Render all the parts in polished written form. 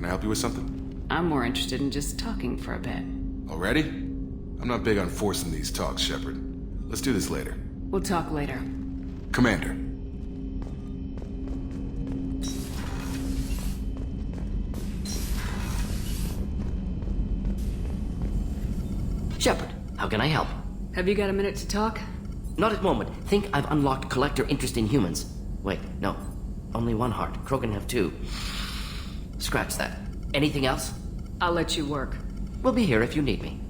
I help you with something? I'm more interested in just talking for a bit. Already? I'm not big on forcing these talks, Shepard. Let's do this later. We'll talk later. Commander. Shepard, how can I help? Have you got a minute to talk? Not at the moment. Think I've unlocked collector interest in humans. Wait, no. Only one heart. Krogan have two. Scratch that. Anything else? I'll let you work. We'll be here if you need me.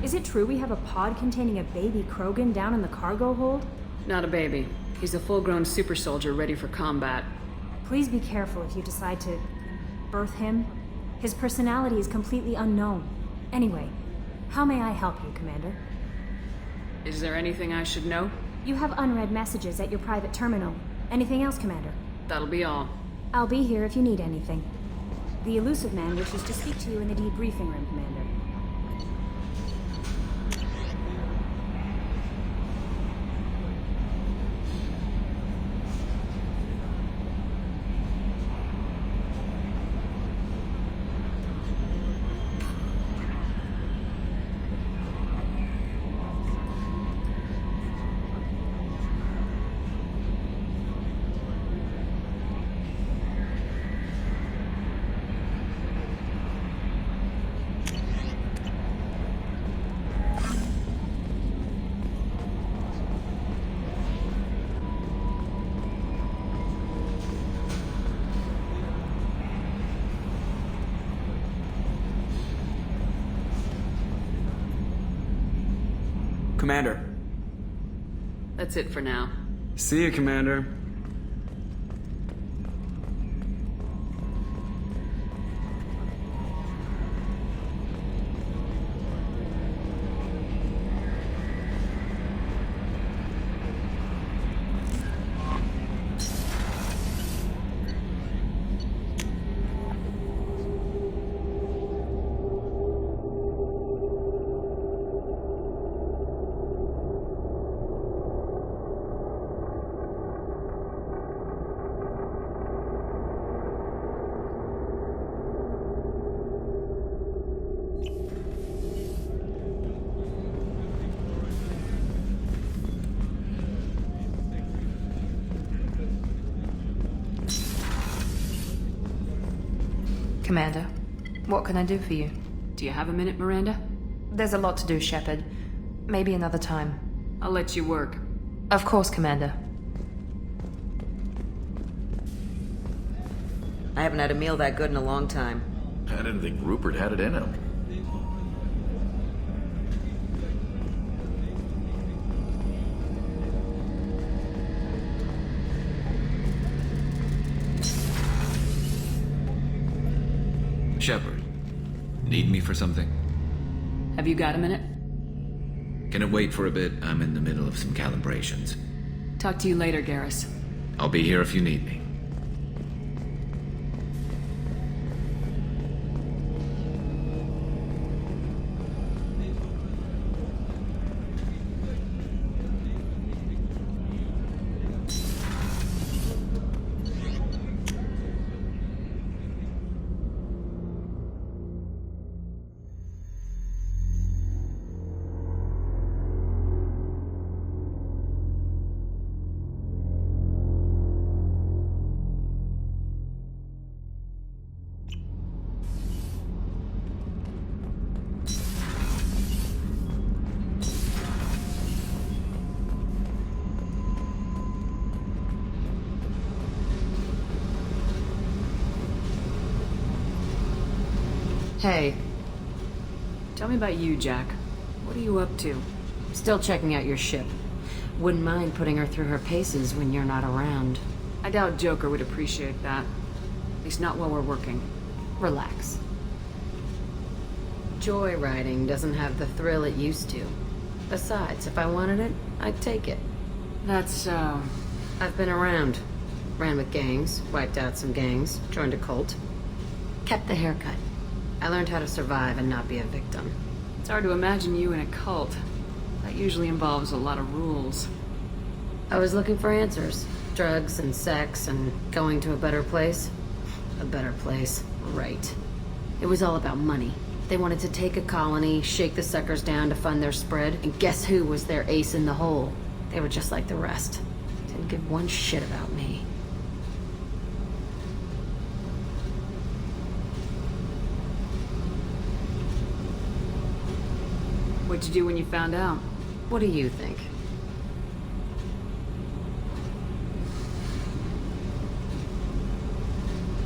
Is it true we have a pod containing a baby Krogan down in the cargo hold? Not a baby. He's a full-grown super soldier ready for combat. Please be careful if you decide to birth him. His personality is completely unknown. Anyway, how may I help you, Commander? Is there anything I should know? You have unread messages at your private terminal. Anything else, Commander? That'll be all. I'll be here if you need anything. The elusive man wishes to speak to you in the debriefing room, Commander. Commander. That's it for now. See you, Commander. Commander, what can I do for you? Do you have a minute, Miranda? There's a lot to do, Shepard. Maybe another time. I'll let you work. Of course, Commander. I haven't had a meal that good in a long time. I didn't think Rupert had it in him. Shepard, need me for something? Have you got a minute? Can it wait for a bit? I'm in the middle of some calibrations. Talk to you later, Garrus. I'll be here if you need me. Hey, Tell me about you, Jack. What are you up to? still checking out your ship. Wouldn't mind putting her through her paces when you're not around. I doubt Joker would appreciate that. At least not while we're working. Relax. Joyriding doesn't have the thrill it used to. Besides, if I wanted it, I'd take it. That's so... I've been around. Ran with gangs, wiped out some gangs, joined a cult. Kept the haircut. I learned how to survive and not be a victim. It's hard to imagine you in a cult. That usually involves a lot of rules. I was looking for answers. Drugs and sex and going to a better place. A better place, right. It was all about money. They wanted to take a colony, shake the suckers down to fund their spread, and guess who was their ace in the hole? They were just like the rest. Didn't give one shit about me. What'd you do when you found out? What do you think?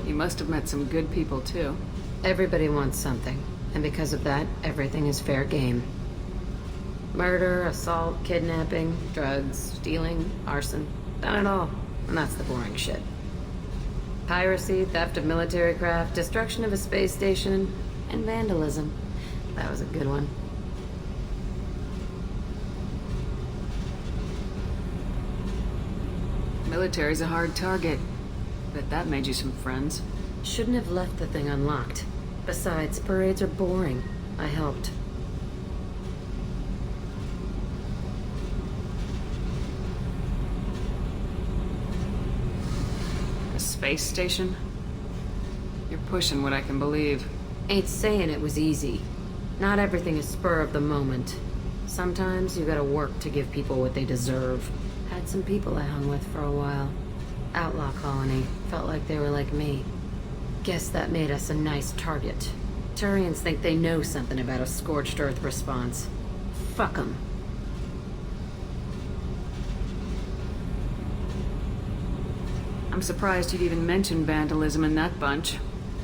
You must have met some good people, too. Everybody wants something, and because of that, everything is fair game. Murder, assault, kidnapping, drugs, stealing, arson. Done it all. And that's the boring shit. Piracy, theft of military craft, destruction of a space station, and vandalism. That was a good one. Military's a hard target. Bet that made you some friends. Shouldn't have left the thing unlocked. Besides, parades are boring. I helped. A space station? You're pushing what I can believe. Ain't saying it was easy. Not everything is spur of the moment. Sometimes you gotta work to give people what they deserve. Had some people I hung with for a while. Outlaw colony. Felt like they were like me. Guess that made us a nice target. Turians think they know something about a scorched earth response. Fuck 'em. I'm surprised you'd even mention vandalism in that bunch.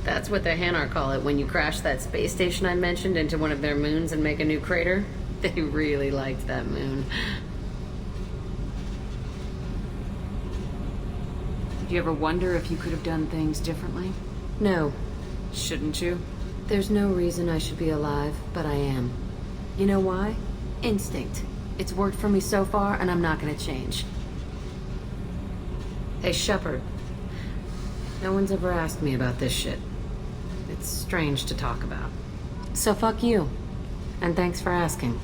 That's what the Hanar call it when you crash that space station I mentioned into one of their moons and make a new crater. They really liked that moon. Do you ever wonder if you could have done things differently? No. Shouldn't you? There's no reason I should be alive, but I am. You know why? Instinct. It's worked for me so far, and I'm not gonna change. Hey, Shepard. No one's ever asked me about this shit. It's strange to talk about. So fuck you. And thanks for asking.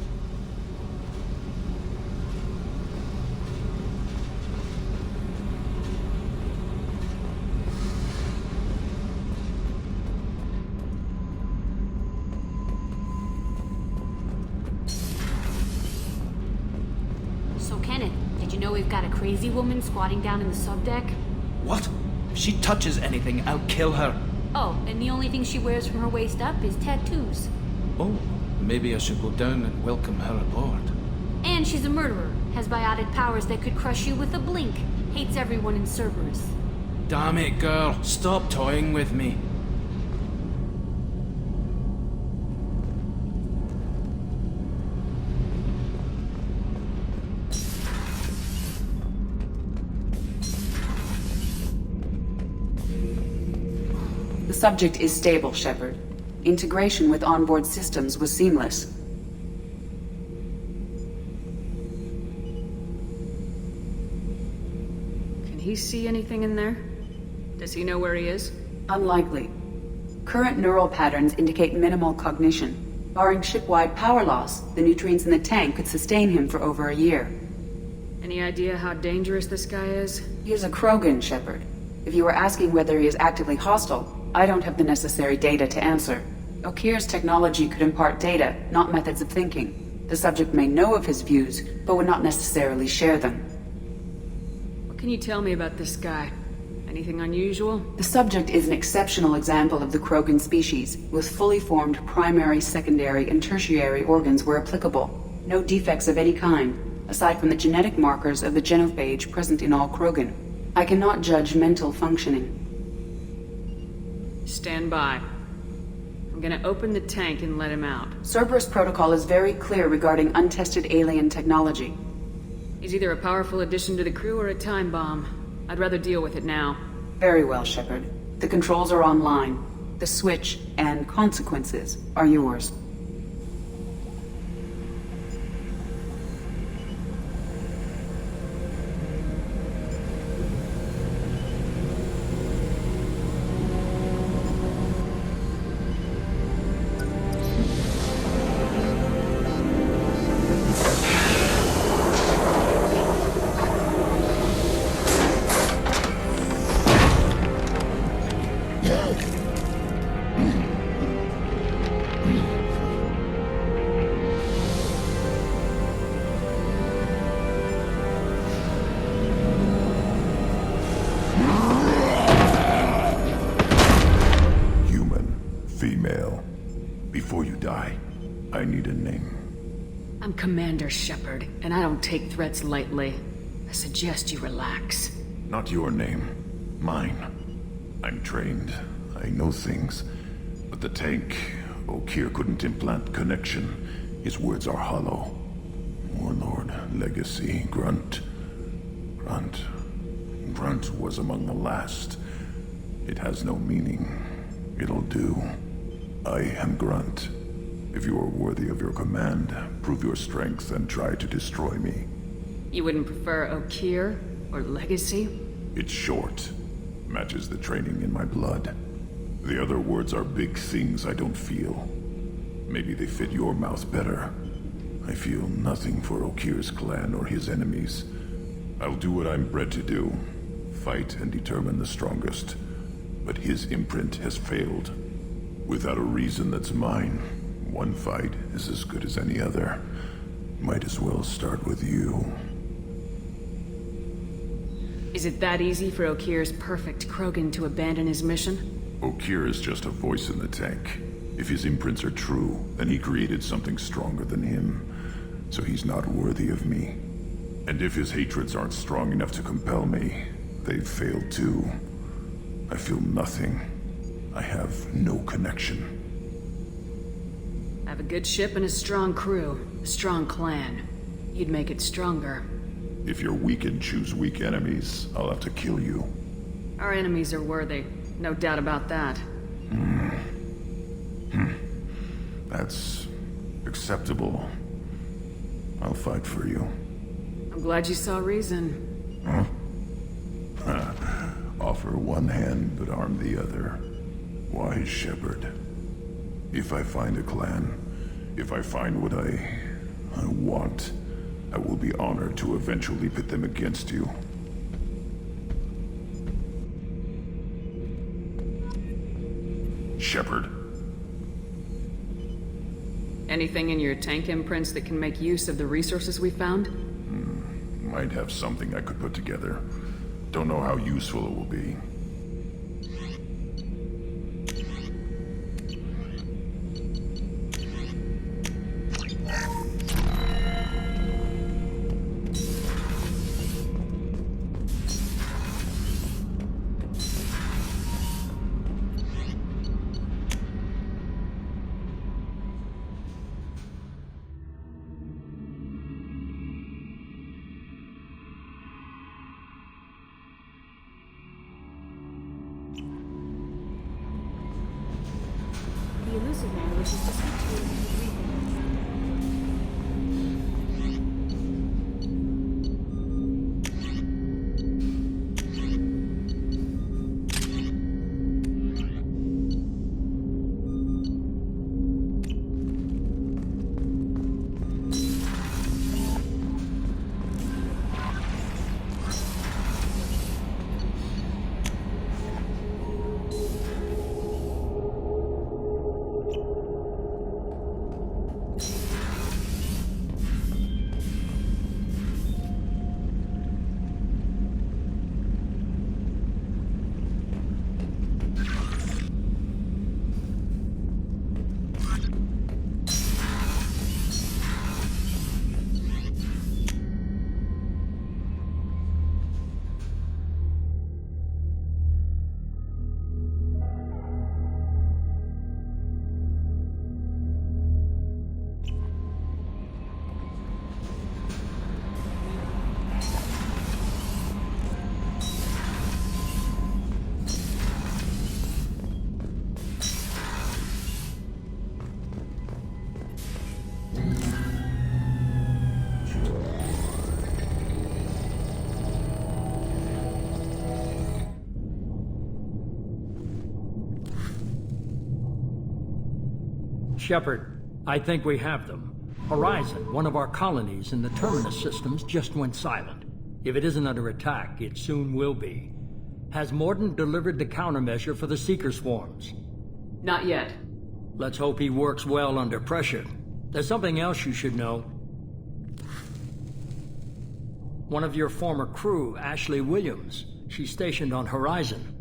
We've got a crazy woman squatting down in the subdeck. What? If she touches anything, I'll kill her. Oh, and the only thing she wears from her waist up is tattoos. Oh, maybe I should go down and welcome her aboard. And she's a murderer, has biotic powers that could crush you with a blink, hates everyone in Cerberus. Damn it, girl. Stop toying with me. The subject is stable, Shepard. Integration with onboard systems was seamless. Can he see anything in there? Does he know where he is? Unlikely. Current neural patterns indicate minimal cognition. Barring ship-wide power loss, the nutrients in the tank could sustain him for over a year. Any idea how dangerous this guy is? He is a Krogan, Shepard. If you were asking whether he is actively hostile, I don't have the necessary data to answer. Okir's technology could impart data, not methods of thinking. The subject may know of his views, but would not necessarily share them. What can you tell me about this guy? Anything unusual? The subject is an exceptional example of the Krogan species, with fully formed primary, secondary, and tertiary organs where applicable. No defects of any kind, aside from the genetic markers of the genophage present in all Krogan. I cannot judge mental functioning. Stand by. I'm gonna open the tank and let him out. Cerberus protocol is very clear regarding untested alien technology. He's either a powerful addition to the crew or a time bomb. I'd rather deal with it now. Very well, Shepard. The controls are online. The switch and consequences are yours. Before you die, I need a name. I'm Commander Shepard, and I don't take threats lightly. I suggest you relax. Not your name. Mine. I'm trained. I know things. But the tank, Okeer couldn't implant connection. His words are hollow. Warlord, Legacy, Grunt. Grunt was among the last. It has no meaning. It'll do. I am Grunt. If you are worthy of your command, prove your strength and try to destroy me. You wouldn't prefer Okeer or Legacy? It's short. Matches the training in my blood. The other words are big things I don't feel. Maybe they fit your mouth better. I feel nothing for Okeer's clan or his enemies. I'll do what I'm bred to do. Fight and determine the strongest. But his imprint has failed. Without a reason that's mine, one fight is as good as any other. Might as well start with you. Is it that easy for Okeer's perfect Krogan to abandon his mission? Okeer is just a voice in the tank. If his imprints are true, then he created something stronger than him. So he's not worthy of me. And if his hatreds aren't strong enough to compel me, they've failed too. I feel nothing. I have no connection. I have a good ship and a strong crew. A strong clan. You'd make it stronger. If you're weak and choose weak enemies, I'll have to kill you. Our enemies are worthy. No doubt about that. That's acceptable. I'll fight for you. I'm glad you saw reason. Huh? Offer one hand, but arm the other. Wise Shepard. If I find a clan, if I find what I want, I will be honored to eventually pit them against you. Shepard. Anything in your tank imprints that can make use of the resources we found? Might have something I could put together. Don't know how useful it will be. The elusive man wishes to speak to you in the briefing. Shepard, I think we have them. Horizon, one of our colonies in the Terminus systems, just went silent. If it isn't under attack, it soon will be. Has Mordant delivered the countermeasure for the Seeker swarms? Not yet. Let's hope he works well under pressure. There's something else you should know. One of your former crew, Ashley Williams, she's stationed on Horizon.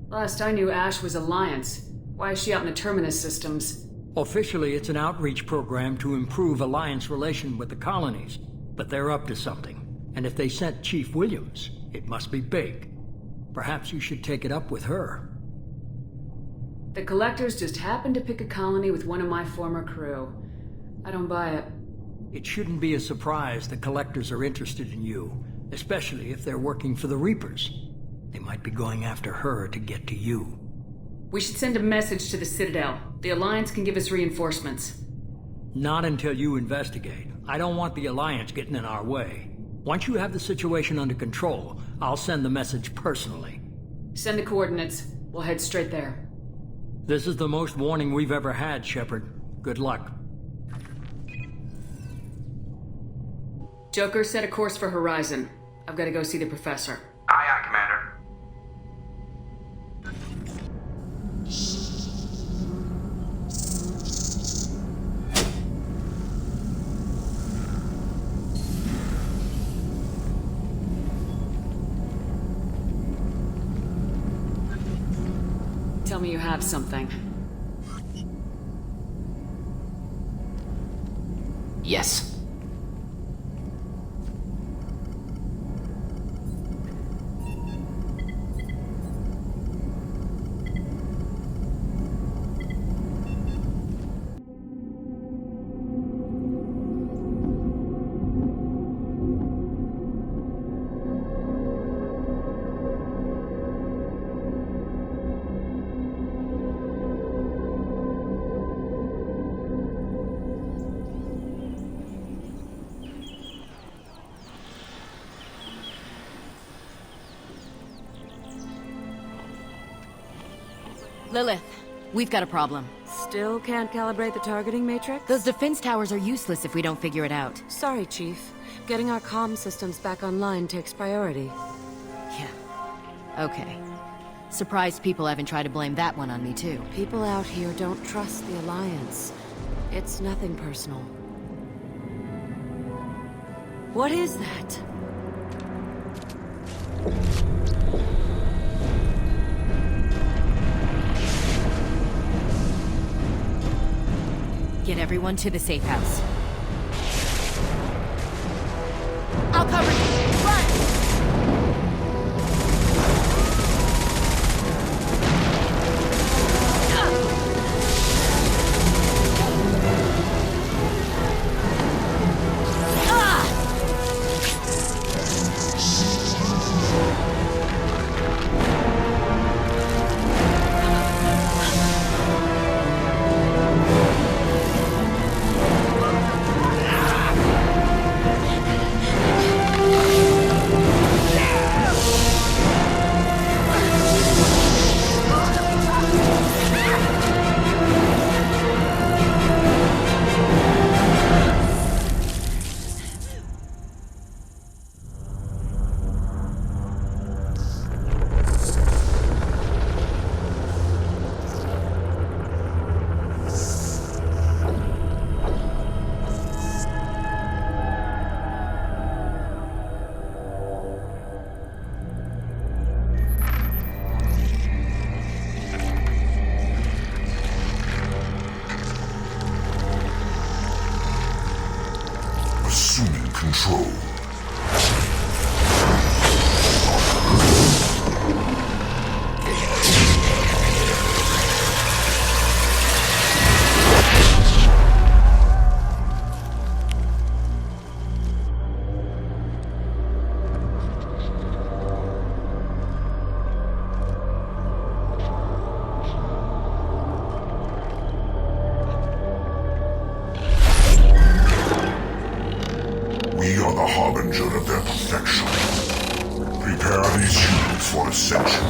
Last I knew, Ash was Alliance. Why is she out in the Terminus systems? Officially, it's an outreach program to improve Alliance relation with the colonies. But they're up to something. And if they sent Chief Williams, it must be big. Perhaps you should take it up with her. The Collectors just happened to pick a colony with one of my former crew. I don't buy it. It shouldn't be a surprise the Collectors are interested in you, especially if they're working for the Reapers. They might be going after her to get to you. We should send a message to the Citadel. The Alliance can give us reinforcements. Not until you investigate. I don't want the Alliance getting in our way. Once you have the situation under control, I'll send the message personally. Send the coordinates. We'll head straight there. This is the most warning we've ever had, Shepard. Good luck. Joker, set a course for Horizon. I've got to go see the Professor. Aye, aye, Commander. Tell me you have something. Yes. Lilith, we've got a problem. Still can't calibrate the targeting matrix? Those defense towers are useless if we don't figure it out. Sorry, Chief. Getting our comm systems back online takes priority. Yeah. Okay. Surprised people haven't tried to blame that one on me, too. People out here don't trust the Alliance. It's nothing personal. What is that? Get everyone to the safe house. I'll cover you! Run! Assuming control. We are the harbinger of their perfection. Prepare these humans for ascension.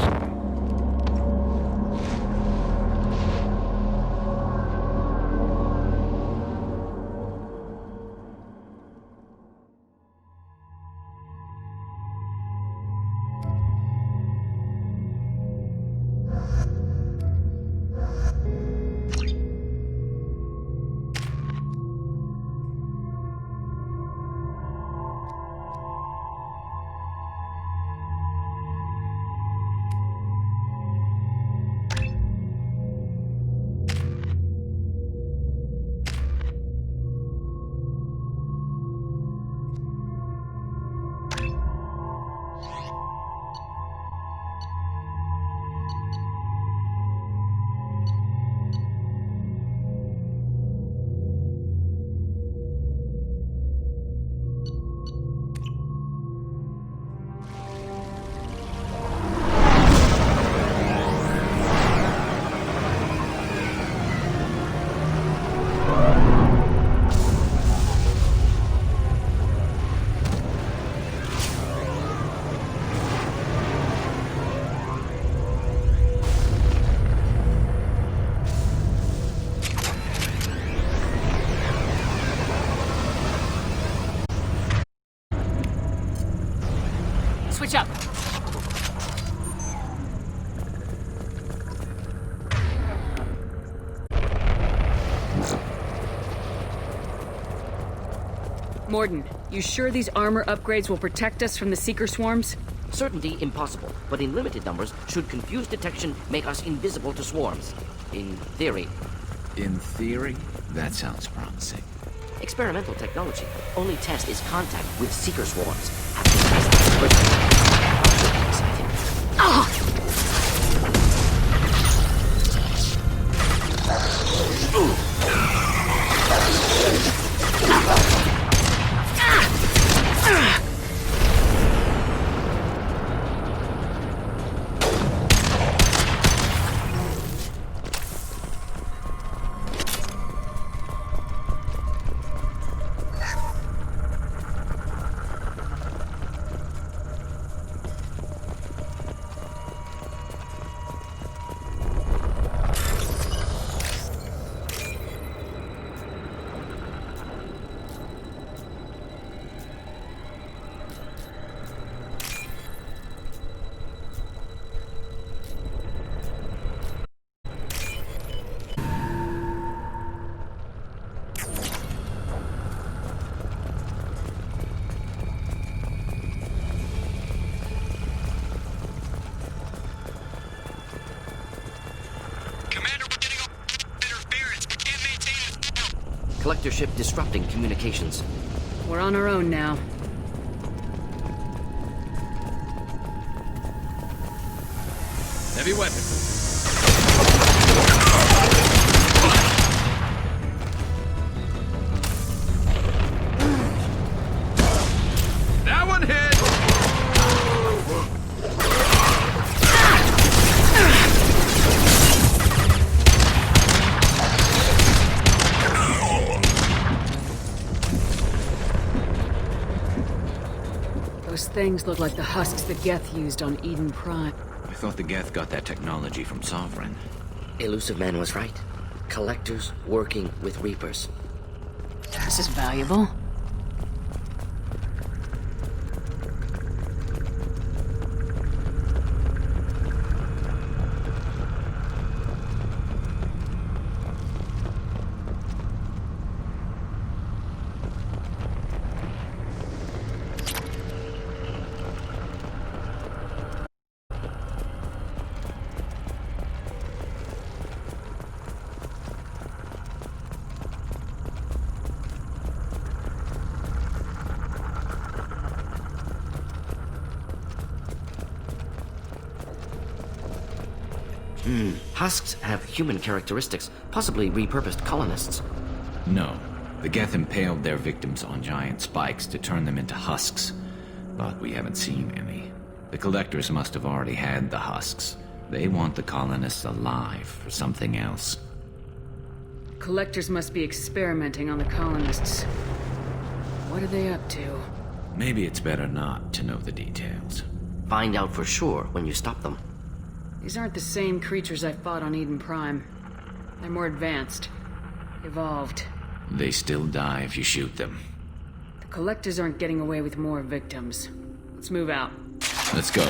switch up. Morden, you sure these armor upgrades will protect us from the Seeker swarms? Certainty impossible, but in limited numbers, should confused detection make us invisible to swarms. In theory. In theory? That sounds promising. Experimental technology. Only test is contact with Seeker swarms. Collector ship disrupting communications. We're on our own now. Heavy weapon. That one hit! Those things look like the husks that Geth used on Eden Prime. I thought the Geth got that technology from Sovereign. Elusive Man was right. Collectors working with Reapers. This is valuable. Husks have human characteristics, possibly repurposed colonists. No. The Geth impaled their victims on giant spikes to turn them into husks. But we haven't seen any. The Collectors must have already had the husks. They want the colonists alive for something else. Collectors must be experimenting on the colonists. What are they up to? Maybe it's better not to know the details. Find out for sure when you stop them. These aren't the same creatures I fought on Eden Prime. They're more advanced. Evolved. They still die if you shoot them. The Collectors aren't getting away with more victims. Let's move out. Let's go.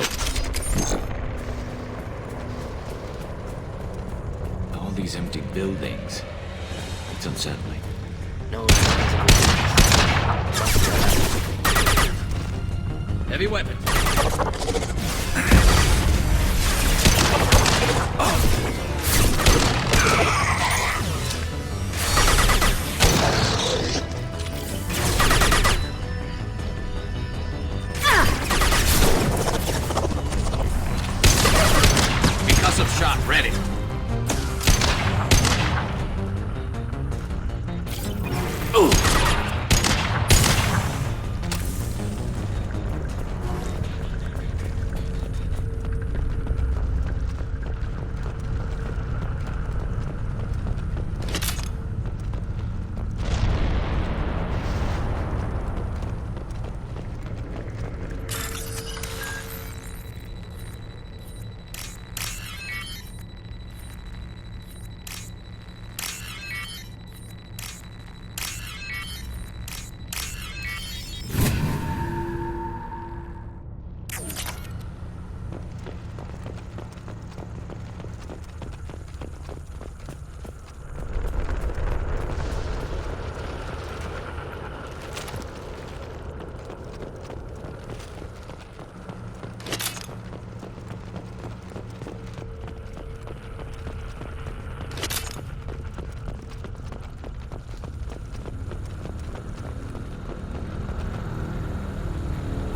All these empty buildings. It's unsettling. No. Heavy weapon. Concussive shot ready. Ooh.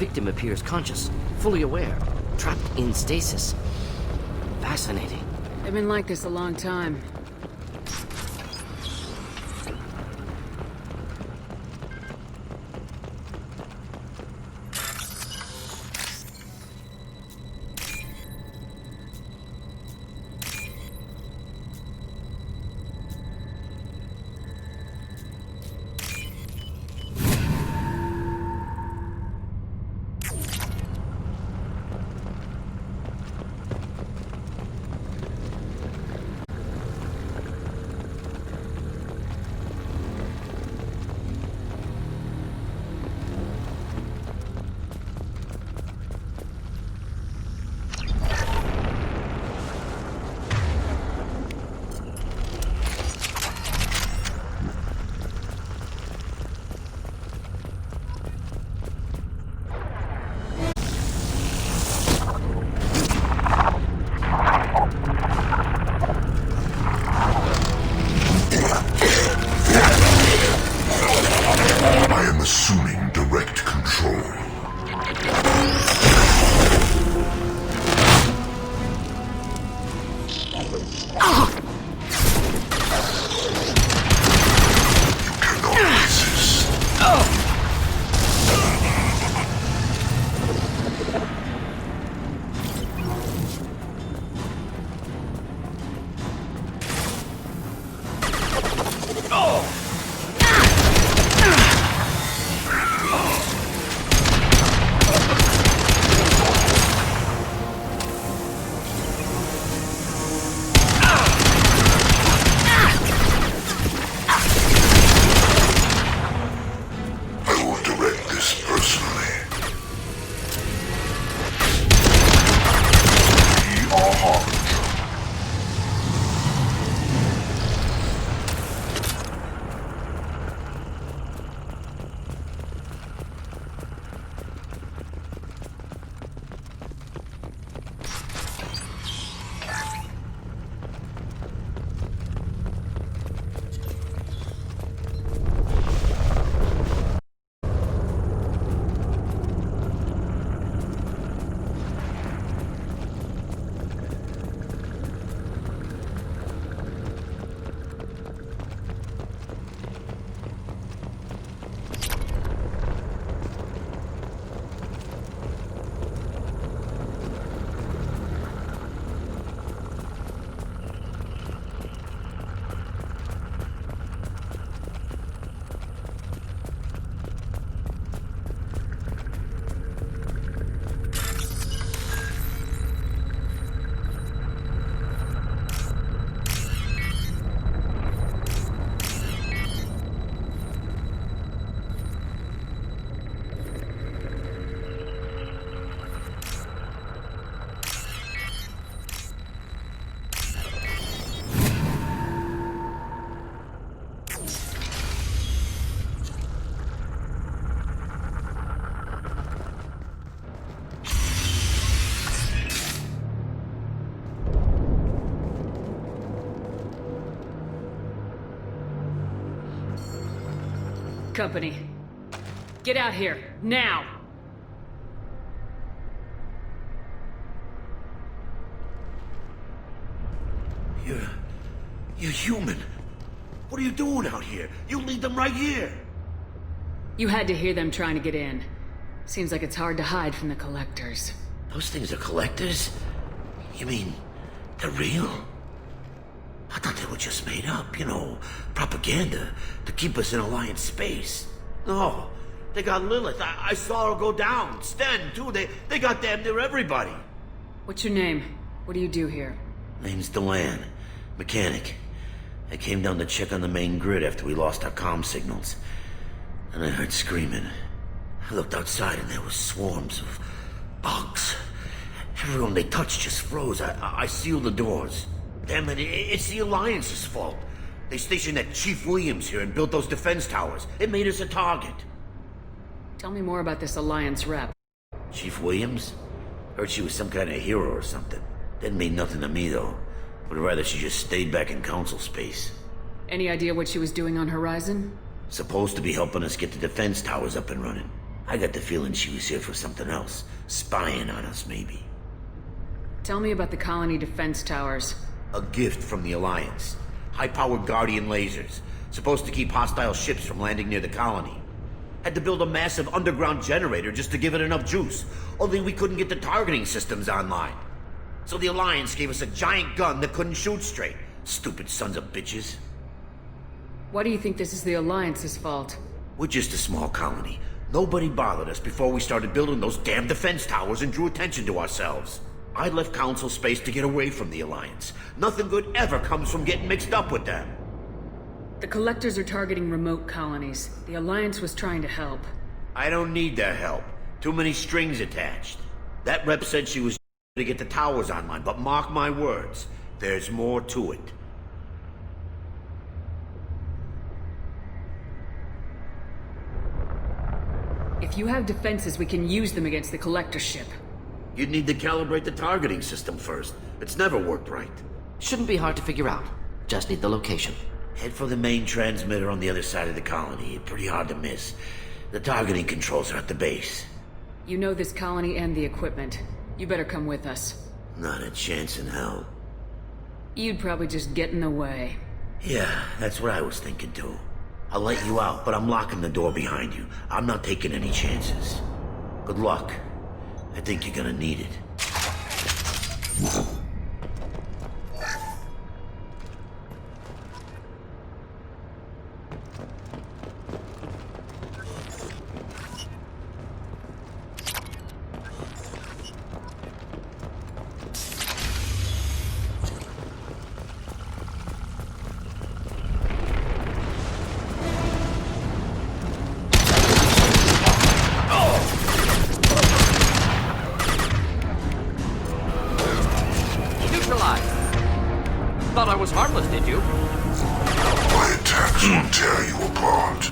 victim appears conscious, fully aware, trapped in stasis. Fascinating. They've been like this a long time. Assuming direct control. Company. Get out here, now! You're human. What are you doing out here? You lead them right here. You had to hear them trying to get in. Seems like it's hard to hide from the collectors. Those things are collectors? You mean, they're real? I thought they were just made up, you know, propaganda to keep us in Alliance space. No, they got Lilith. I saw her go down. Sten, too. They got damn near everybody. What's your name? What do you do here? Name's Delan. Mechanic. I came down to check on the main grid after we lost our comm signals. And I heard screaming. I looked outside and there was swarms of bugs. Everyone they touched just froze. I sealed the doors. Damn it, it's the Alliance's fault. They stationed that Chief Williams here and built those defense towers. It made us a target. Tell me more about this Alliance rep. Chief Williams? Heard she was some kind of hero or something. Didn't mean nothing to me, though. Would rather she just stayed back in Council space. Any idea what she was doing on Horizon? Supposed to be helping us get the defense towers up and running. I got the feeling she was here for something else. Spying on us, maybe. Tell me about the colony defense towers. A gift from the Alliance. High-powered Guardian lasers. Supposed to keep hostile ships from landing near the colony. Had to build a massive underground generator just to give it enough juice. Only we couldn't get the targeting systems online. So the Alliance gave us a giant gun that couldn't shoot straight. Stupid sons of bitches. Why do you think this is the Alliance's fault? We're just a small colony. Nobody bothered us before we started building those damn defense towers and drew attention to ourselves. I left Council space to get away from the Alliance. Nothing good ever comes from getting mixed up with them. The Collectors are targeting remote colonies. The Alliance was trying to help. I don't need their help. Too many strings attached. That rep said she was to get the towers online, but mark my words, there's more to it. If you have defenses, we can use them against the Collector ship. You'd need to calibrate the targeting system first. It's never worked right. Shouldn't be hard to figure out. Just need the location. Head for the main transmitter on the other side of the colony. Pretty hard to miss. The targeting controls are at the base. You know this colony and the equipment. You better come with us. Not a chance in hell. You'd probably just get in the way. Yeah, that's what I was thinking too. I'll let you out, but I'm locking the door behind you. I'm not taking any chances. Good luck. I think you're gonna need it. Thought I was harmless, did you? My attacks will tear you apart.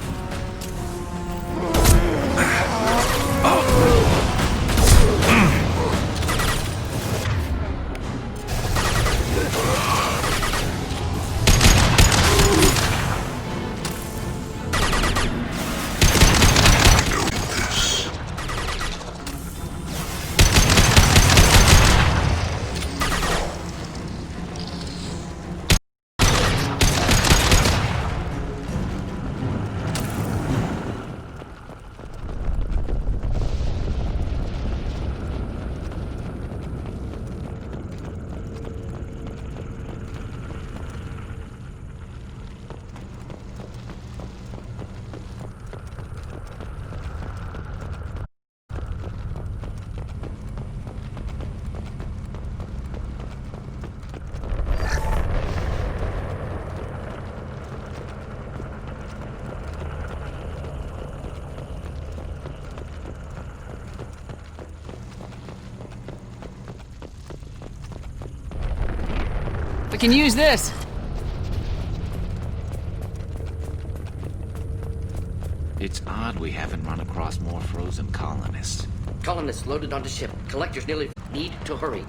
We can use this. It's odd we haven't run across more frozen colonists. Colonists loaded onto ship. Collectors nearly need to hurry.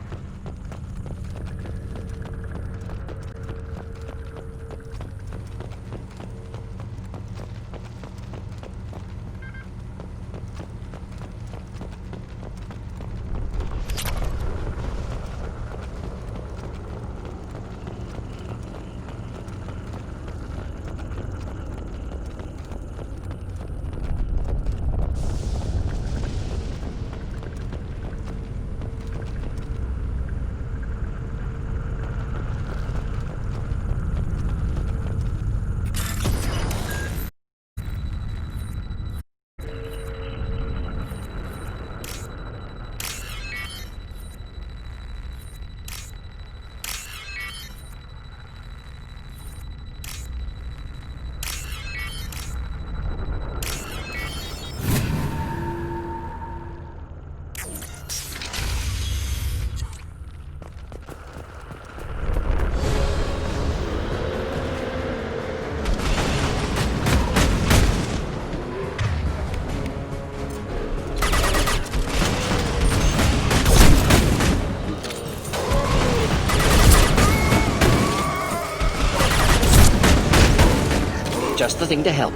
Just the thing to help.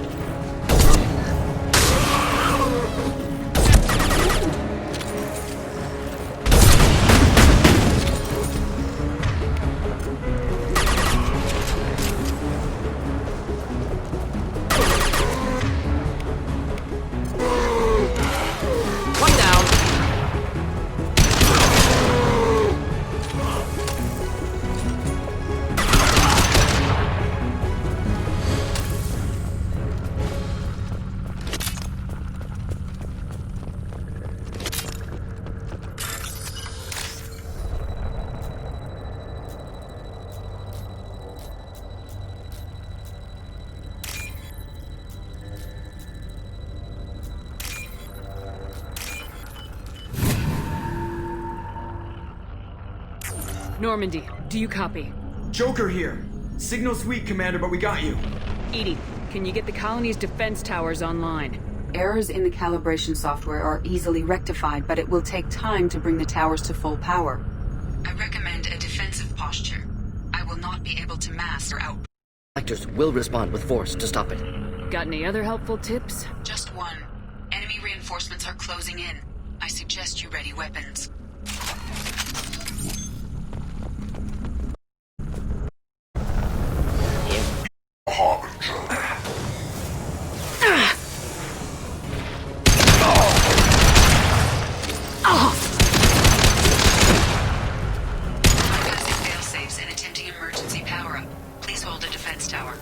Normandy, do you copy? Joker here. Signal's weak, Commander, but we got you. Edie, can you get the colony's defense towers online? Errors in the calibration software are easily rectified, but it will take time to bring the towers to full power. I recommend a defensive posture. I will not be able to mass or out. Collectors will respond with force to stop it. Got any other helpful tips? Just one. Enemy reinforcements are closing in. I suggest you ready weapons. Failsafes and attempting emergency power-up. Please hold a defense tower.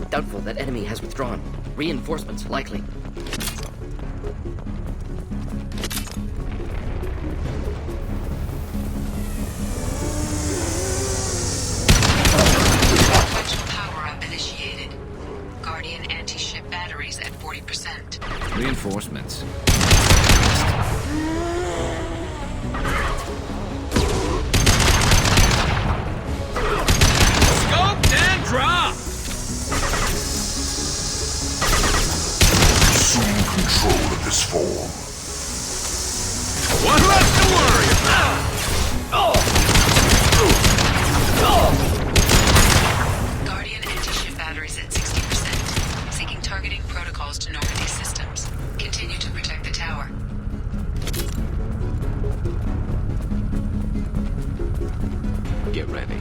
Doubtful that enemy has withdrawn. Reinforcements likely. Sequential power-up initiated. Guardian anti-ship batteries at 40%. Reinforcements. Scoped and dropped! Assume control of this form. One less to worry about! Guardian anti-ship batteries at 60%. Seeking targeting protocols to Normandy systems. Continue to protect the tower. Get ready.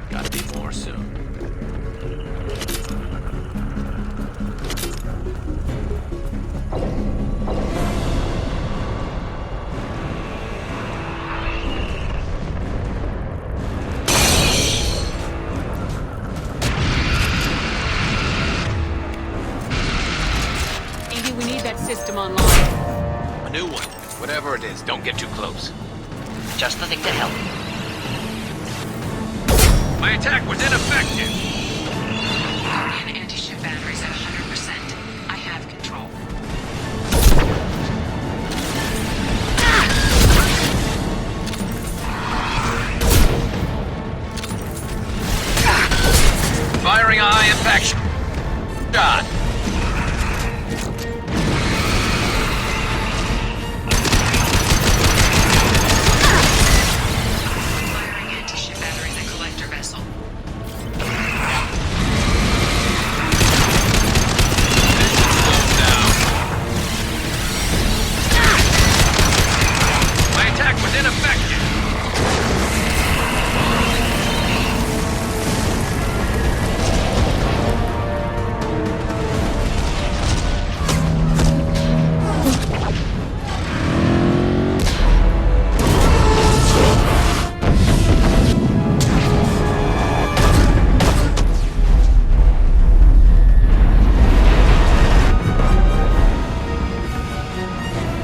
Gotta be more soon. Edie, we need that system online. A new one. Whatever it is, don't get too close. Just the thing to help. My attack was ineffective! Guardian anti-ship batteries at 100%. I have control. Firing a high-impact shot. Firing anti-ship batteries at collector vessel. My attack was ineffective!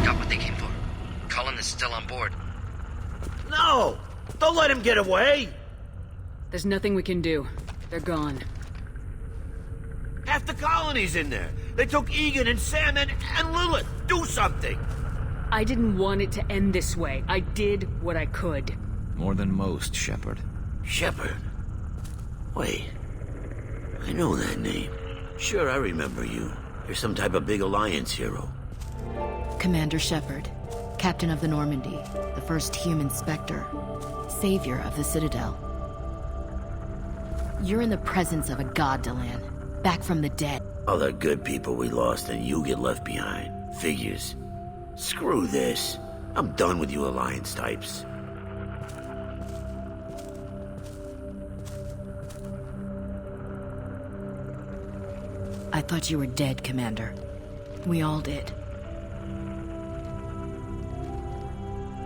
Got what they came for. Cullen is still on board. No! Don't let him get away! There's nothing we can do. They're gone. Half the colony's in there. They took Egan and Sam and Lilith. Do something! I didn't want it to end this way. I did what I could. More than most, Shepard. Shepard? Wait. I know that name. Sure, I remember you. You're some type of big Alliance hero. Commander Shepard, Captain of the Normandy, the first human Spectre, savior of the Citadel. You're in the presence of a god, Delan, back from the dead. All the good people we lost and you get left behind. Figures. Screw this. I'm done with you Alliance types. I thought you were dead, Commander. We all did.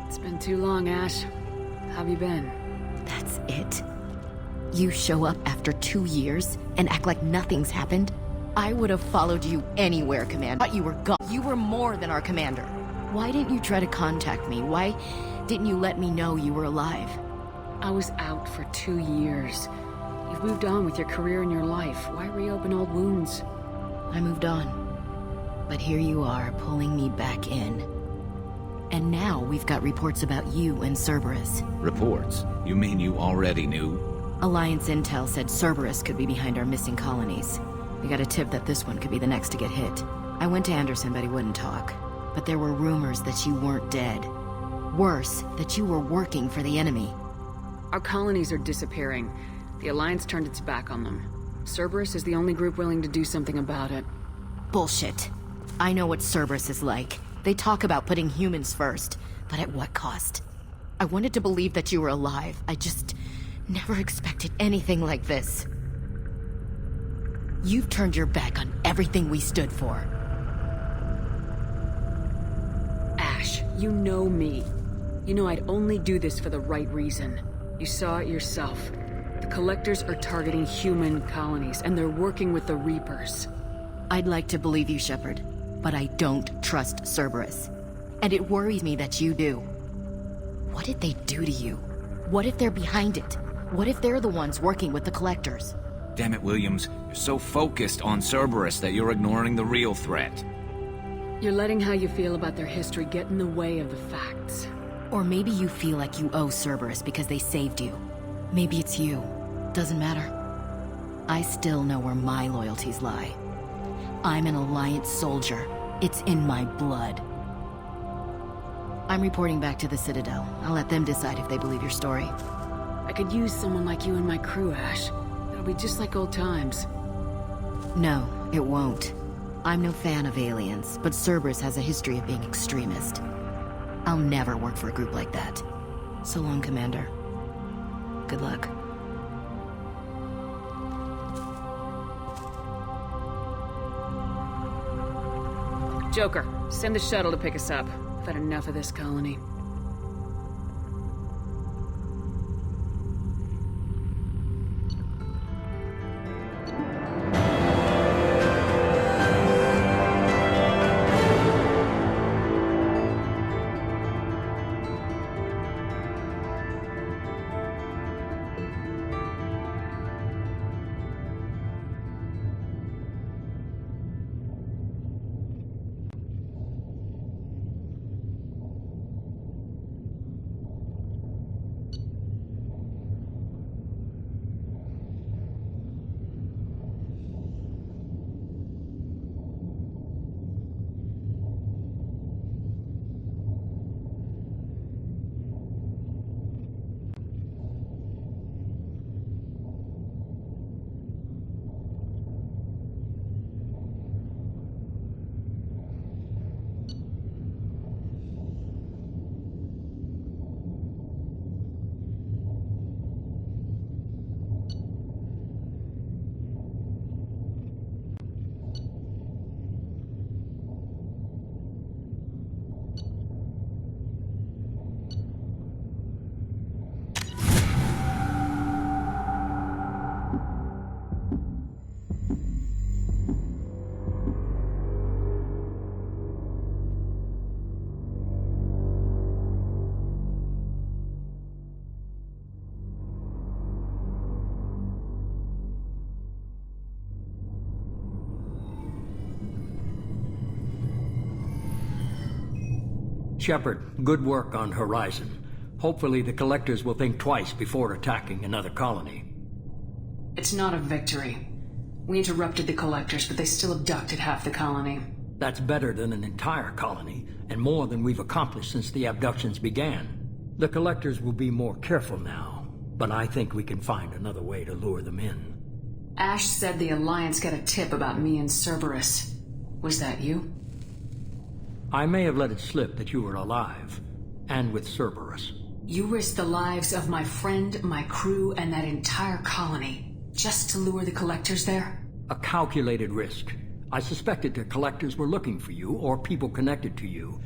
It's been too long, Ash. Have you been? That's it? You show up after 2 years and act like nothing's happened? I would have followed you anywhere, Commander. Thought you were gone. You were more than our commander. Why didn't you try to contact me? Why didn't you let me know you were alive? I was out for 2 years. You've moved on with your career and your life. Why reopen old wounds? I moved on. But here you are, pulling me back in. And now we've got reports about you and Cerberus. Reports? You mean you already knew? Alliance intel said Cerberus could be behind our missing colonies. We got a tip that this one could be the next to get hit. I went to Anderson, but he wouldn't talk. But there were rumors that you weren't dead. Worse, that you were working for the enemy. Our colonies are disappearing. The Alliance turned its back on them. Cerberus is the only group willing to do something about it. Bullshit. I know what Cerberus is like. They talk about putting humans first, but at what cost? I wanted to believe that you were alive. I just never expected anything like this. You've turned your back on everything we stood for. Ash, you know me. You know I'd only do this for the right reason. You saw it yourself. The Collectors are targeting human colonies, and they're working with the Reapers. I'd like to believe you, Shepard, but I don't trust Cerberus. And it worries me that you do. What did they do to you? What if they're behind it? What if they're the ones working with the Collectors? Damn it, Williams. You're so focused on Cerberus that you're ignoring the real threat. You're letting how you feel about their history get in the way of the facts. Or maybe you feel like you owe Cerberus because they saved you. Maybe it's you. Doesn't matter. I still know where my loyalties lie. I'm an Alliance soldier. It's in my blood. I'm reporting back to the Citadel. I'll let them decide if they believe your story. I could use someone like you in my crew, Ash. It'll be just like old times. No, it won't. I'm no fan of aliens, but Cerberus has a history of being extremist. I'll never work for a group like that. So long, Commander. Good luck. Joker, send the shuttle to pick us up. I've had enough of this colony. Shepard, good work on Horizon. Hopefully the Collectors will think twice before attacking another colony. It's not a victory. We interrupted the Collectors, but they still abducted half the colony. That's better than an entire colony, and more than we've accomplished since the abductions began. The Collectors will be more careful now, but I think we can find another way to lure them in. Ash said the Alliance got a tip about me and Cerberus. Was that you? I may have let it slip that you were alive, and with Cerberus. You risked the lives of my friend, my crew, and that entire colony, just to lure the Collectors there? A calculated risk. I suspected the Collectors were looking for you, or people connected to you.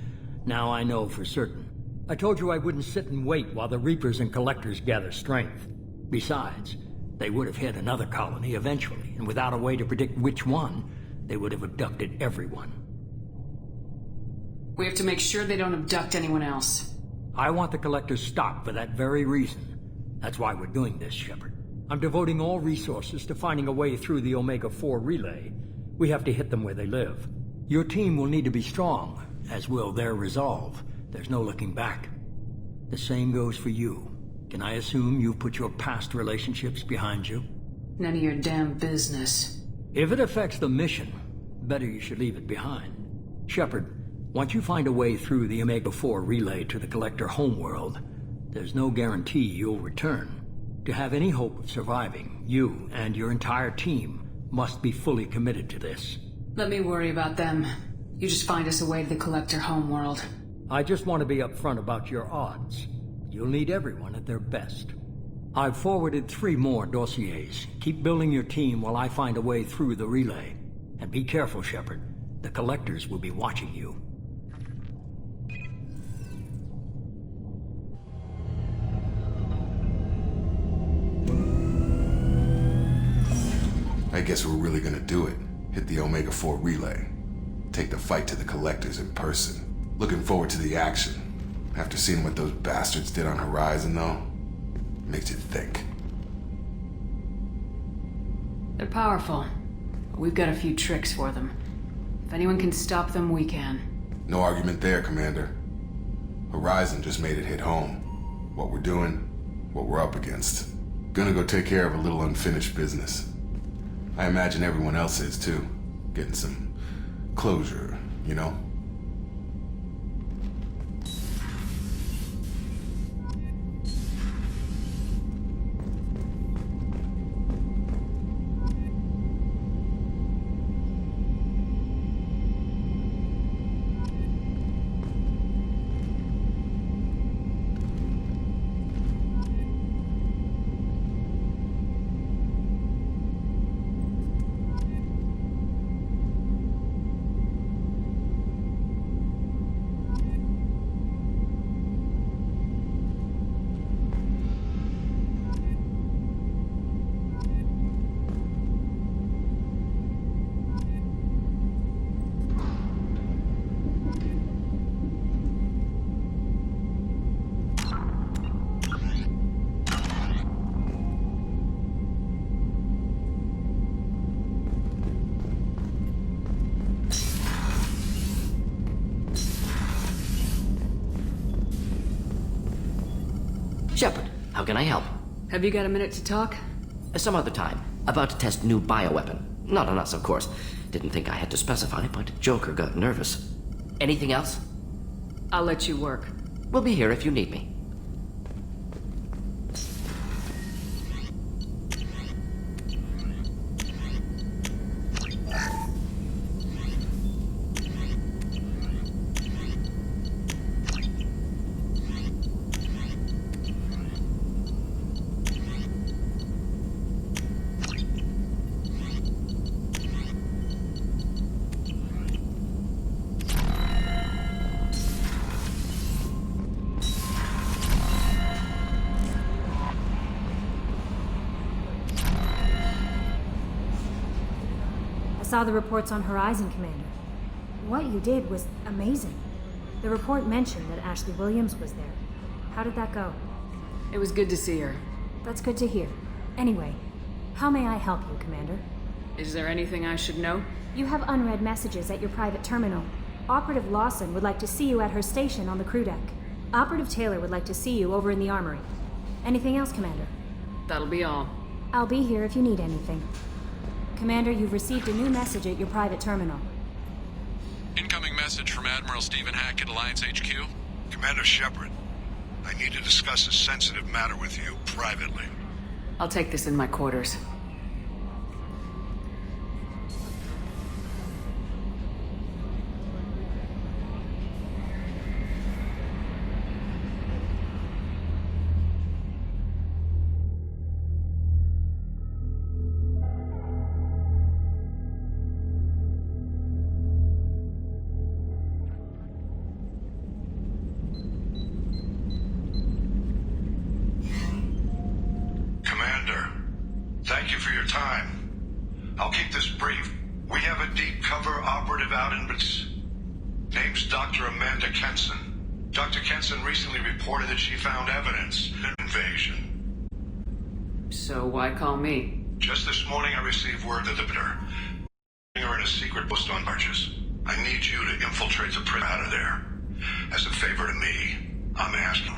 Now I know for certain. I told you I wouldn't sit and wait while the Reapers and Collectors gather strength. Besides, they would have hit another colony eventually, and without a way to predict which one, they would have abducted everyone. We have to make sure they don't abduct anyone else. I want the Collectors stopped for that very reason. That's why we're doing this, Shepard. I'm devoting all resources to finding a way through the Omega-4 relay. We have to hit them where they live. Your team will need to be strong, as will their resolve. There's no looking back. The same goes for you. Can I assume you've put your past relationships behind you? None of your damn business. If it affects the mission, better you should leave it behind. Shepard, once you find a way through the Omega-4 relay to the Collector homeworld, there's no guarantee you'll return. To have any hope of surviving, you and your entire team must be fully committed to this. Let me worry about them. You just find us a way to the Collector homeworld. I just want to be upfront about your odds. You'll need everyone at their best. I've forwarded 3 more dossiers. Keep building your team while I find a way through the relay. And be careful, Shepard. The Collectors will be watching you. I guess we're really gonna do it. Hit the Omega-4 relay. Take the fight to the Collectors in person. Looking forward to the action. After seeing what those bastards did on Horizon, though, makes you think. They're powerful, but we've got a few tricks for them. If anyone can stop them, we can. No argument there, Commander. Horizon just made it hit home. What we're doing, what we're up against. Gonna go take care of a little unfinished business. I imagine everyone else is, too. Getting some closure, you know? Shepard, how can I help? Have you got a minute to talk? Some other time. About to test new bioweapon. Not on us, of course. Didn't think I had to specify, but Joker got nervous. Anything else? I'll let you work. We'll be here if you need me. I saw the reports on Horizon, Commander. What you did was amazing. The report mentioned that Ashley Williams was there. How did that go? It was good to see her. That's good to hear. Anyway, how may I help you, Commander? Is there anything I should know? You have unread messages at your private terminal. Operative Lawson would like to see you at her station on the crew deck. Operative Taylor would like to see you over in the armory. Anything else, Commander? That'll be all. I'll be here if you need anything. Commander, you've received a new message at your private terminal. Incoming message from Admiral Stephen Hackett, Alliance HQ. Commander Shepard, I need to discuss a sensitive matter with you privately. I'll take this in my quarters. Thank you for your time. I'll keep this brief. We have a deep cover operative out in name's Dr. Amanda Kenson. Dr. Kenson recently reported that she found evidence of an invasion. So why call me? Just this morning I received word that the her in a secret post on barges. I need you to infiltrate the prison out of there. As a favor to me, I'm asking.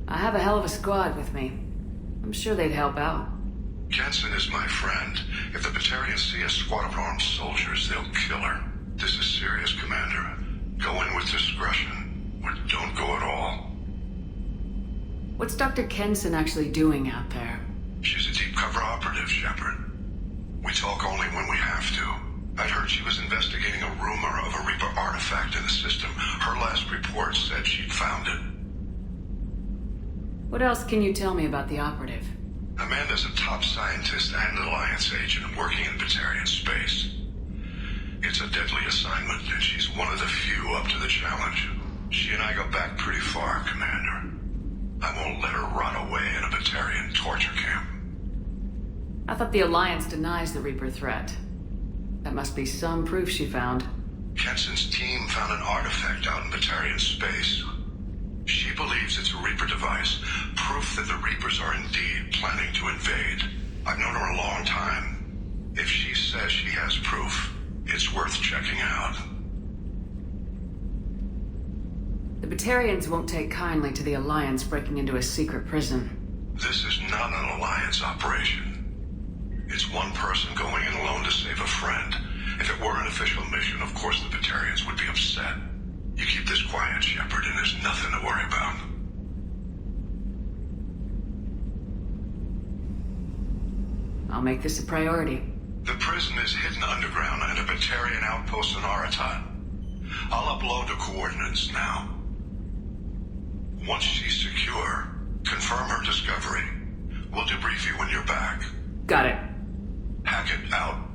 I have a hell of a squad with me. I'm sure they'd help out. Kenson is my friend. If the Batarians see a squad of armed soldiers, they'll kill her. This is serious, Commander. Go in with discretion, or don't go at all. What's Dr. Kenson actually doing out there? She's a deep cover operative, Shepard. We talk only when we have to. I'd heard she was investigating a rumor of a Reaper artifact in the system. Her last report said she'd found it. What else can you tell me about the operative? Amanda's a top scientist and Alliance agent working in Batarian space. It's a deadly assignment, and she's one of the few up to the challenge. She and I go back pretty far, Commander. I won't let her rot away in a Batarian torture camp. I thought the Alliance denies the Reaper threat. That must be some proof she found. Kenson's team found an artifact out in Batarian space. She believes it's a Reaper device, proof that the Reapers are indeed planning to invade. I've known her a long time. If she says she has proof, it's worth checking out. The Batarians won't take kindly to the Alliance breaking into a secret prison. This is not an Alliance operation. It's one person going in alone to save a friend. If it were an official mission, of course the Batarians would be upset. You keep this quiet, Shepard, and there's nothing to worry about. I'll make this a priority. The prison is hidden underground in a Batarian outpost in Aratat. I'll upload the coordinates now. Once she's secure, confirm her discovery. We'll debrief you when you're back. Got it. Hackett out.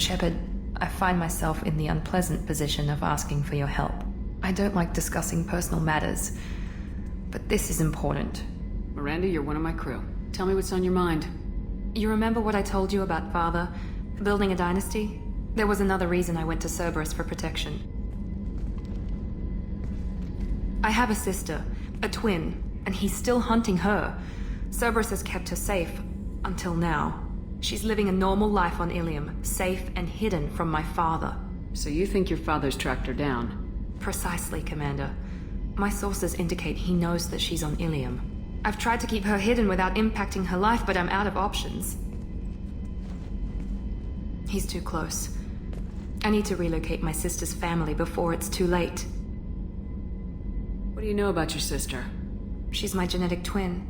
Shepard, I find myself in the unpleasant position of asking for your help. I don't like discussing personal matters, but this is important. Miranda, you're one of my crew. Tell me what's on your mind. You remember what I told you about Father? Building a dynasty? There was another reason I went to Cerberus for protection. I have a sister, a twin, and he's still hunting her. Cerberus has kept her safe, until now. She's living a normal life on Ilium, safe and hidden from my father. So you think your father's tracked her down? Precisely, Commander. My sources indicate he knows that she's on Ilium. I've tried to keep her hidden without impacting her life, but I'm out of options. He's too close. I need to relocate my sister's family before it's too late. What do you know about your sister? She's my genetic twin.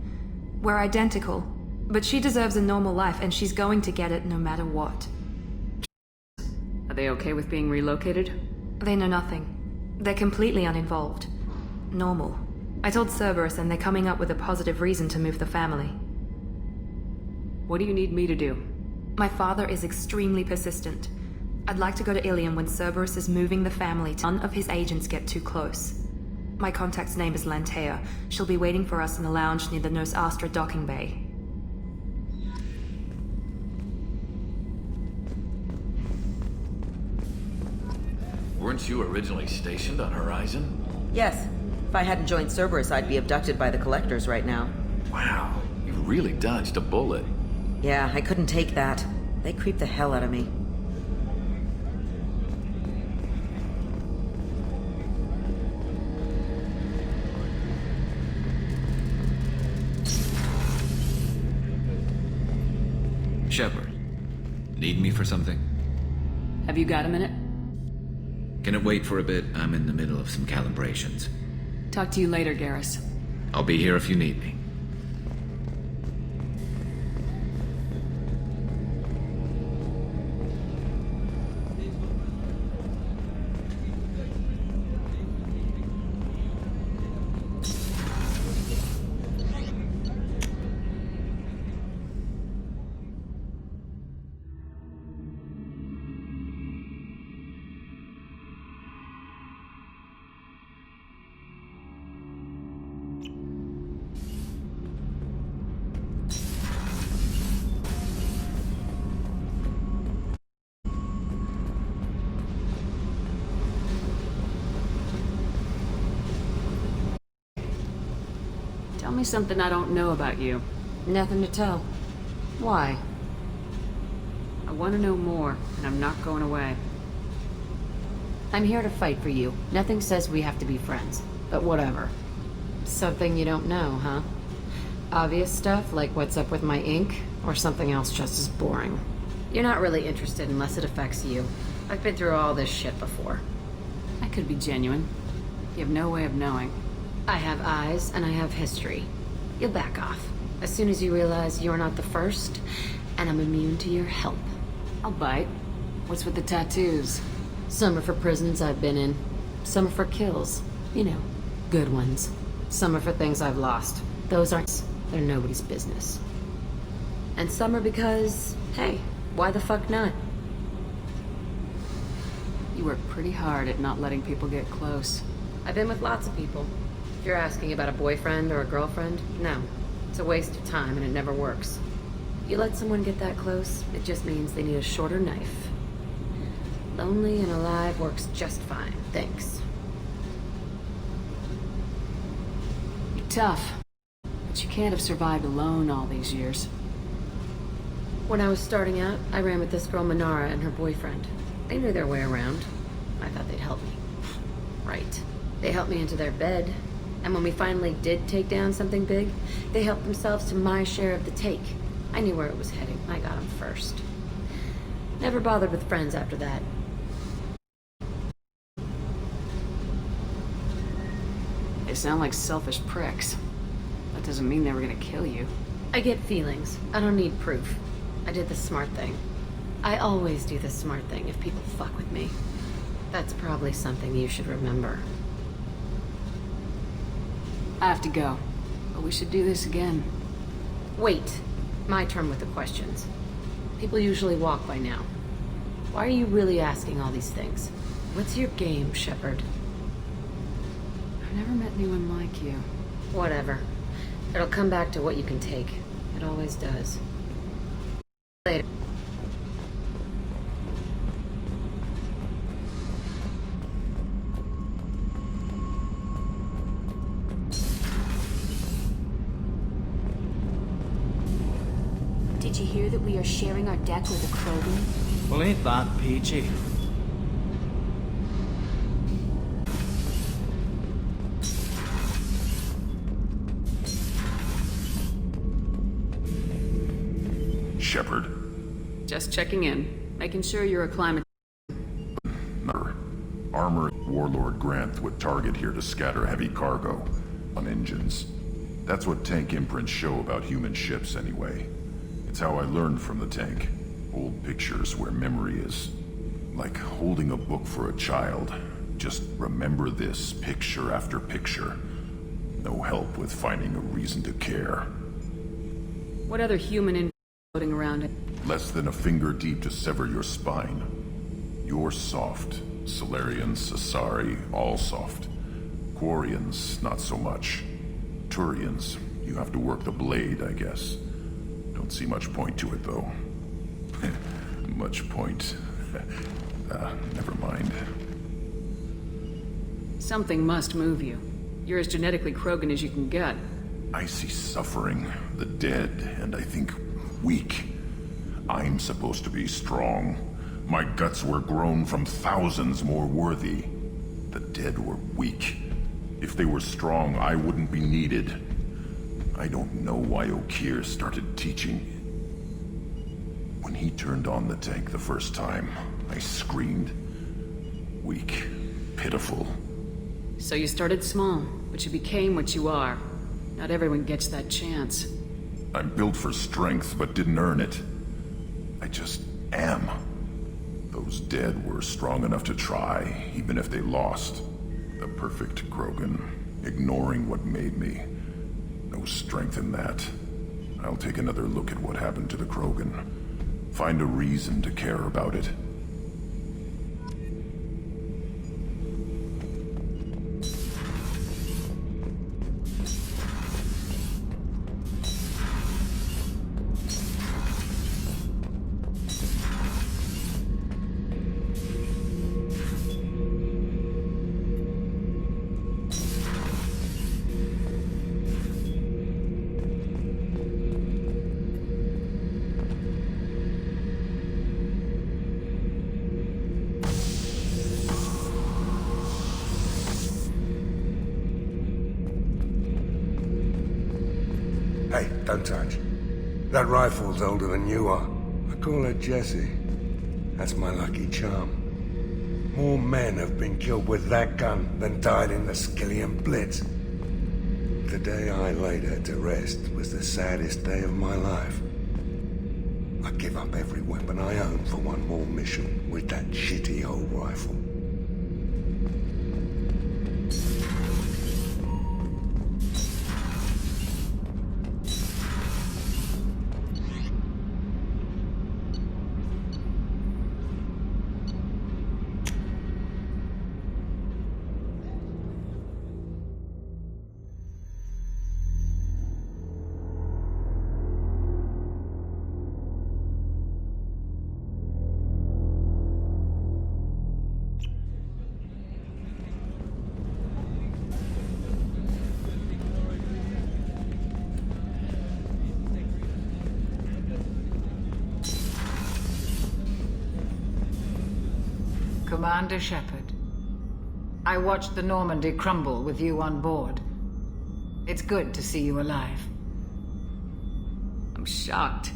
We're identical, but she deserves a normal life, and she's going to get it no matter what. Are they okay with being relocated? They know nothing. They're completely uninvolved. Normal. I told Cerberus, and they're coming up with a positive reason to move the family. What do you need me to do? My father is extremely persistent. I'd like to go to Ilium when Cerberus is moving the family. None of his agents get too close. My contact's name is Lantea. She'll be waiting for us in the lounge near the Nos Astra docking bay. Weren't you originally stationed on Horizon? Yes. If I hadn't joined Cerberus, I'd be abducted by the Collectors right now. Wow, you really dodged a bullet. Yeah, I couldn't take that. They creeped the hell out of me. Shepard, need me for something? Have you got a minute? Can it wait for a bit? I'm in the middle of some calibrations. Talk to you later, Garrus. I'll be here if you need me. Tell me something I don't know about you. Nothing to tell. Why? I want to know more, and I'm not going away. I'm here to fight for you. Nothing says we have to be friends, but whatever. Something you don't know, huh? Obvious stuff, like what's up with my ink, or something else just as boring? You're not really interested unless it affects you. I've been through all this shit before. I could be genuine. You have no way of knowing. I have eyes, and I have history. You'll back off. As soon as you realize you're not the first, and I'm immune to your help. I'll bite. What's with the tattoos? Some are for prisons I've been in. Some are for kills. You know, good ones. Some are for things I've lost. Those aren't... they're nobody's business. And some are because, hey, why the fuck not? You work pretty hard at not letting people get close. I've been with lots of people. If you're asking about a boyfriend or a girlfriend, no. It's a waste of time and it never works. If you let someone get that close, it just means they need a shorter knife. Lonely and alive works just fine, thanks. You're tough, but you can't have survived alone all these years. When I was starting out, I ran with this girl Minara and her boyfriend. They knew their way around. I thought they'd help me. Right. They helped me into their bed. And when we finally did take down something big, they helped themselves to my share of the take. I knew where it was heading. I got them first. Never bothered with friends after that. They sound like selfish pricks. That doesn't mean they were gonna kill you. I get feelings. I don't need proof. I did the smart thing. I always do the smart thing if people fuck with me. That's probably something you should remember. I have to go, but we should do this again. Wait. My turn with the questions. People usually walk by now. Why are you really asking all these things? What's your game, Shepard? I've never met anyone like you. Whatever. It'll come back to what you can take. It always does. Later. Did you hear that we are sharing our deck with a Krogan? Well, ain't that peachy? Shepard. Just checking in. Making sure you're acclimatized. Armor Warlord Granth would target here to scatter heavy cargo on engines. That's what tank imprints show about human ships anyway. It's how I learned from the tank. Old pictures where memory is. Like holding a book for a child. Just remember this picture after picture. No help with finding a reason to care. What other human floating around it? Less than a finger deep to sever your spine. You're soft. Solarians, Asari, all soft. Quarians, not so much. Turians, you have to work the blade, I guess. Don't see much point to it, though. Much point. Never mind. Something must move you. You're as genetically Krogan as you can get. I see suffering, the dead, and I think weak. I'm supposed to be strong. My guts were grown from thousands more worthy. The dead were weak. If they were strong, I wouldn't be needed. I don't know why Okeer started teaching. When he turned on the tank the first time, I screamed. Weak, pitiful. So you started small, but you became what you are. Not everyone gets that chance. I'm built for strength, but didn't earn it. I just am. Those dead were strong enough to try, even if they lost. The perfect Krogan, ignoring what made me. No strength in that. I'll take another look at what happened to the Krogan. Find a reason to care about it. Hey, don't touch. That rifle's older than you are. I call her Jessie. That's my lucky charm. More men have been killed with that gun than died in the Skillian Blitz. The day I laid her to rest was the saddest day of my life. I give up every weapon I own for one more mission with that shitty old rifle. Commander Shepard, I watched the Normandy crumble with you on board. It's good to see you alive. I'm shocked.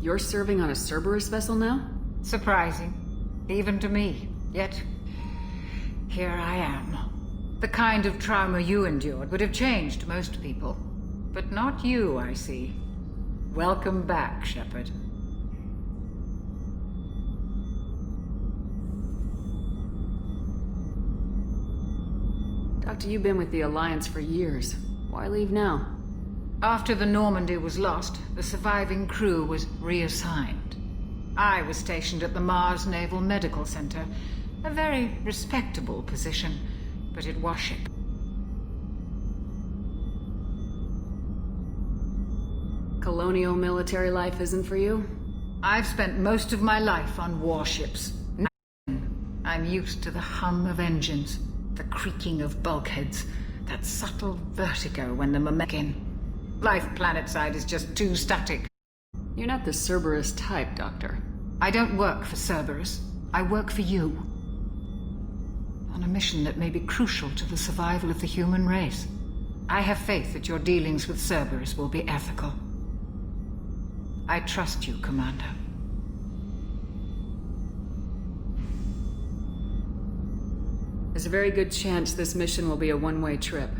You're serving on a Cerberus vessel now? Surprising, even to me. Yet, here I am. The kind of trauma you endured would have changed most people. But not you, I see. Welcome back, Shepard. Doctor, you've been with the Alliance for years. Why leave now? After the Normandy was lost, the surviving crew was reassigned. I was stationed at the Mars Naval Medical Center. A very respectable position, but it was ship. Colonial military life isn't for you? I've spent most of my life on warships. I'm used to the hum of engines, the creaking of bulkheads, that subtle vertigo when the momentum. Life planetside is just too static. You're not the Cerberus type, Doctor. I don't work for Cerberus. I work for you. On a mission that may be crucial to the survival of the human race. I have faith that your dealings with Cerberus will be ethical. I trust you, Commander. There's a very good chance this mission will be a one-way trip.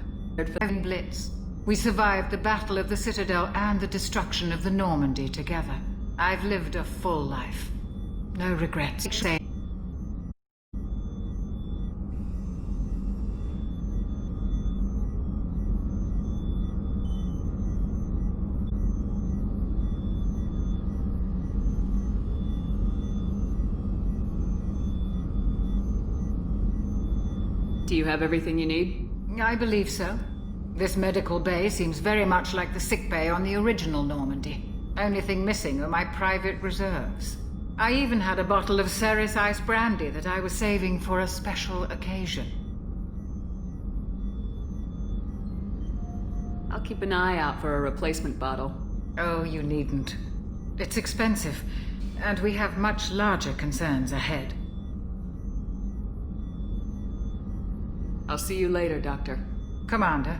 Blitz. We survived the Battle of the Citadel and the destruction of the Normandy together. I've lived a full life. No regrets. Do you have everything you need? I believe so. This medical bay seems very much like the sick bay on the original Normandy. Only thing missing are my private reserves. I even had a bottle of Ceres Ice brandy that I was saving for a special occasion. I'll keep an eye out for a replacement bottle. Oh, you needn't. It's expensive, and we have much larger concerns ahead. I'll see you later, Doctor. Commander,